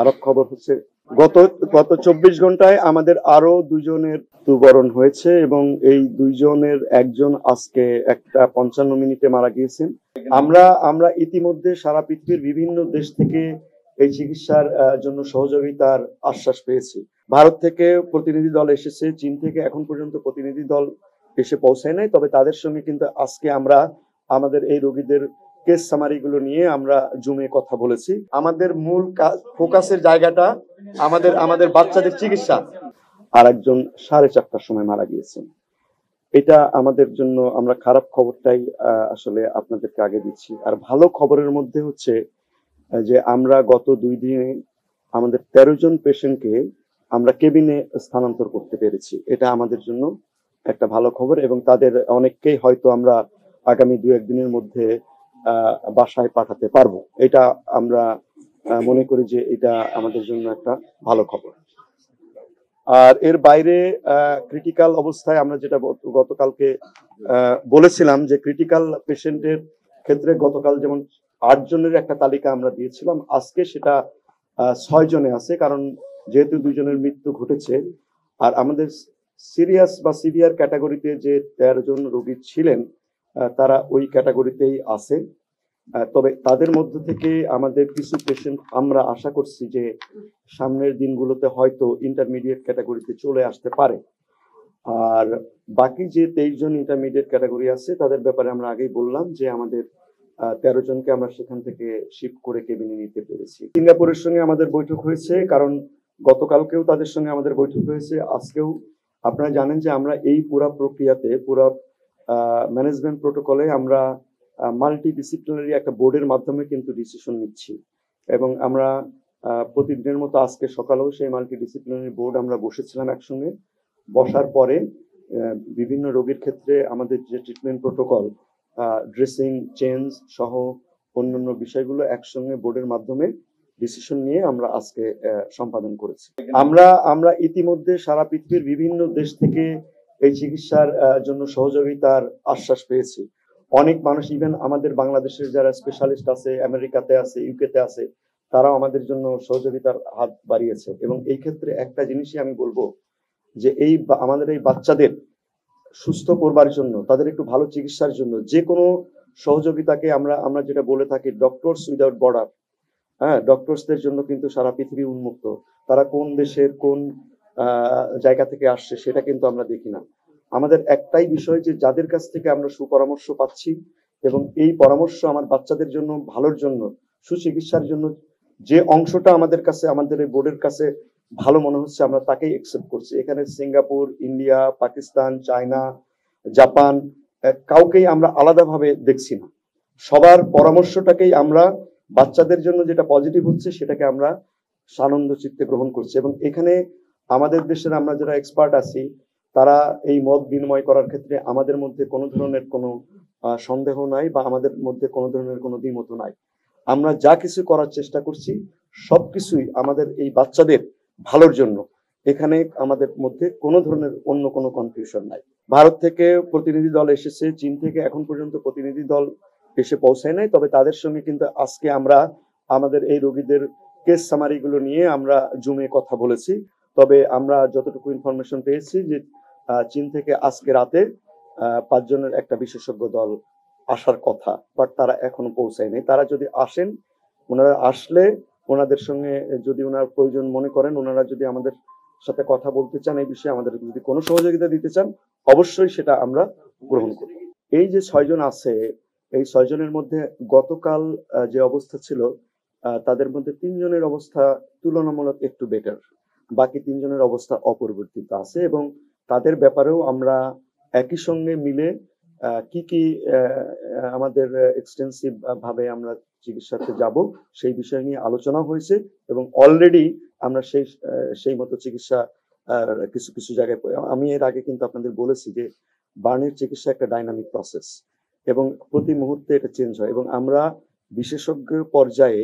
খারাপ খবর হচ্ছে গত গত 24 ঘন্টায় আমাদের আরো দুজনের মৃত্যুবরণ হয়েছে এবং এই দুইজনের একজন আজকে একটা 55 মিনিটে মারা গিয়েছেন। আমরা আমরা ইতিমধ্যে সারা পৃথিবীর বিভিন্ন দেশ থেকে এই চিকিৎসার জন্য সহযোগিতার আশ্বাস পেয়েছি। ভারত থেকে প্রতিনিধি দল এসেছে, চীন থেকে এখন পর্যন্ত প্রতিনিধি দল এসে পৌঁছায় নাই, তবে তাদের সঙ্গে কিন্তু আজকে আমরা আমাদের এই রোগীদের কেস সামারি গুলো নিয়ে আমরা জুমে কথা বলেছি। আমাদের মূল ফোকাসের জায়গাটা আমাদের আমাদের বাচ্চাদের চিকিৎসা। আর একজন 4:30টার সময় মারা গিয়েছেন। এটা আমাদের জন্য, আমরা খারাপ খবরটাই আসলে আপনাদেরকে আগে দিচ্ছি। আর ভালো খবরের মধ্যে হচ্ছে যে আমরা গত 2 দিনে আমাদের 13 জন পেশেন্টকে আমরা কেবিনে স্থানান্তর করতে পেরেছি। এটা আমাদের জন্য একটা ভালো খবর এবং তাদের অনেককেই হয়তো আমরা আগামী 2-1 দিনের মধ্যে বাসায় পাঠাতে পারবো। এটা আমরা মনে করি যে এটা আমাদের জন্য একটা ভালো খবর। আর এর বাইরে ক্রিটিক্যাল অবস্থায় আমরা যেটা গতকালকে বলেছিলাম যে ক্রিটিক্যাল পেশেন্টের ক্ষেত্রে গতকাল যেমন 8 জনের একটা তালিকা আমরা দিয়েছিলাম, আজকে সেটা 6 জনে আছে, কারণ যেহেতু 2 জনের মৃত্যু ঘটেছে। আর আমাদের সিরিয়াস বা সিভিয়ার ক্যাটাগরিতে যে 13 জন রোগী ছিলেন তারা ওই ক্যাটাগরিতেই আছে। তবে তাদের মধ্য থেকে আমাদের কিছু পেশেন্ট আমরা আশা করছি যে সামনের দিনগুলোতে হয়তো ইন্টারমিডিয়েট ক্যাটাগরিতে চলে আসতে পারে। আর বাকি যে 23 জন ইন্টারমিডিয়েট ক্যাটাগরি আছে তাদের ব্যাপারে আমরা আগেই বললাম যে আমাদের 13 জনকে আমরা সেখান থেকে শিফট করে কেবিনে নিতে পেরেছি। সিঙ্গাপুরের সঙ্গে আমাদের বৈঠক হয়েছে, কারণ গতকালকেও তাদের সঙ্গে আমাদের বৈঠক হয়েছে, আজকেও। আপনারা জানেন যে আমরা এই পুরা প্রক্রিয়াতে, পুরা ম্যানেজমেন্ট প্রোটোকলে আমরা মাল্টিডিসিপ্লিনারি একটা বোর্ডের মাধ্যমে কিন্তু ডিসিশন নিচ্ছি এবং আমরা প্রতিদিনের মতো আজকে সকালেও সেই মাল্টিডিসিপ্লিনারি বোর্ড আমরা বসেছিলাম একসঙ্গে। বসার পরে বিভিন্ন রোগীর ক্ষেত্রে আমাদের যে ট্রিটমেন্ট প্রোটোকল, ড্রেসিং চেঞ্জ সহ অন্যান্য বিষয়গুলো একসঙ্গে বোর্ডের মাধ্যমে ডিসিশন নিয়ে আমরা আজকে সম্পাদন করেছি। আমরা ইতিমধ্যে সারা পৃথিবীর বিভিন্ন দেশ থেকে এই চিকিৎসার জন্য সহযোগিতার আশ্বাস পেয়েছি। অনেক মানুষ, ইভেন আমাদের বাংলাদেশের যারা স্পেশালিস্ট আছে, আমেরিকাতে আছে, ইউকেতে আছে, তারাও আমাদের জন্য সহযোগিতার হাত বাড়িয়েছে। এবং এই ক্ষেত্রে একটা জিনিসই আমি বলবো যে আমাদের এই বাচ্চাদের সুস্থ করবার জন্য, তাদের একটু ভালো চিকিৎসার জন্য যে কোনো সহযোগিতাকে আমরা যেটা বলে থাকি ডক্টরস উইদাউট বর্ডার, ডক্টরসদের জন্য কিন্তু সারা পৃথিবী উন্মুক্ত। তারা কোন দেশের কোন জায়গা থেকে আসছে সেটা কিন্তু আমরা দেখি না। আমাদের একটাই বিষয় যে যাদের কাছ থেকে আমরা সুপরামর্শ পাচ্ছি এবং এই পরামর্শ আমার বাচ্চাদের জন্য, ভালোর জন্য, সুচিকিৎসার জন্য যে অংশটা আমাদের কাছে, আমাদের এই বোর্ডের কাছে ভালো মনে হচ্ছে, আমরা তাকেই একসেপ্ট করছি। এখানে Singapore, India, Pakistan, China, Japan, কাউকেই আমরা আলাদাভাবে দেখছি না। সবার পরামর্শটাকেই আমরা বাচ্চাদের জন্য যেটা পজিটিভ হচ্ছে সেটাকে আমরা সানন্দ চিত্তে গ্রহণ করছি। এবং এখানে আমাদের দেশের আমরা যারা এক্সপার্ট আছি তারা এই মত বিনিময় করার ক্ষেত্রে আমাদের মধ্যে কোনো ধরনের কোনো সন্দেহ নাই বা আমাদের মধ্যে কোনো ধরনের কোনো দ্বিমত নাই। আমরা যা কিছু করার চেষ্টা করছি সবকিছুই আমাদের এই বাচ্চাদের ভালোর জন্য। এখানে আমাদের মধ্যে কোনো ধরনের অন্য কোনো কনফিউশন নাই। ভারত থেকে প্রতিনিধি দল এসেছে, চীন থেকে এখন পর্যন্ত প্রতিনিধি দল এসে পৌঁছায় নাই, তবে তাদের সঙ্গে কিন্তু আজকে আমরা আমাদের এই রোগীদের কেস সামারি গুলো নিয়ে আমরা জুমে কথা বলেছি। তবে আমরা যতটুকু ইনফরমেশন পেয়েছি যে চীন থেকে আজকে রাতে 5 জনের একটা বিশেষজ্ঞ দল আসার কথা, বাট তারা এখনো পৌঁছায়নি। তারা যদি আসেন, ওনারা আসলে ওনাদের সঙ্গে যদি ওনার প্রয়োজন মনে করেন, ওনারা যদি আমাদের সাথে কথা বলতে চান, এই বিষয়ে আমাদের যদি কোনো সহযোগিতা দিতে চান, অবশ্যই সেটা আমরা গ্রহণ করি। এই যে 6 জন আছে, এই 6 জনের মধ্যে গতকাল যে অবস্থা ছিল তাদের মধ্যে 3 জনের অবস্থা তুলনামূলক একটু বেটার, বাকি 3 জনের অবস্থা অপরিবর্তিত আছে। এবং তাদের ব্যাপারেও আমরা একই সঙ্গে মিলে কি কি আমাদের এক্সটেন্সিভ ভাবে আমরা চিকিৎসাতে যাব সেই বিষয় নিয়ে আলোচনা হয়েছে এবং অলরেডি আমরা সেই মতো চিকিৎসা কিছু কিছু জায়গায়, আমি এর আগে কিন্তু আপনাদের বলেছি যে বার্নের চিকিৎসা একটা ডাইনামিক প্রসেস এবং প্রতি মুহূর্তে এটা চেঞ্জ হয় এবং আমরা বিশেষজ্ঞ পর্যায়ে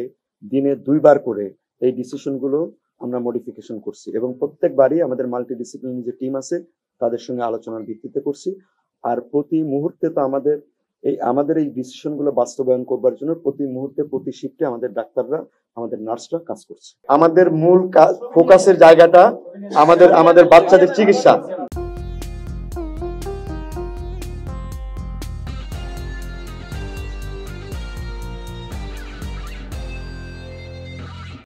দিনে 2 বার করে এই ডিসিশনগুলো আমরা মডিফিকেশন করছি এবং প্রত্যেকবারই আমাদের মাল্টিডিসিপ্লিনারি যে টিম আছে তাদের সঙ্গে আলোচনার ভিত্তিতে করছি। আর প্রতি মুহূর্তে তো আমাদের এই ডিসিশনগুলো বাস্তবায়ন করবার জন্য প্রতি মুহূর্তে প্রতি শিফটে আমাদের ডাক্তাররা আমাদের নার্সরা কাজ করছে। আমাদের মূল ফোকাসের জায়গাটা আমাদের বাচ্চাদের চিকিৎসা।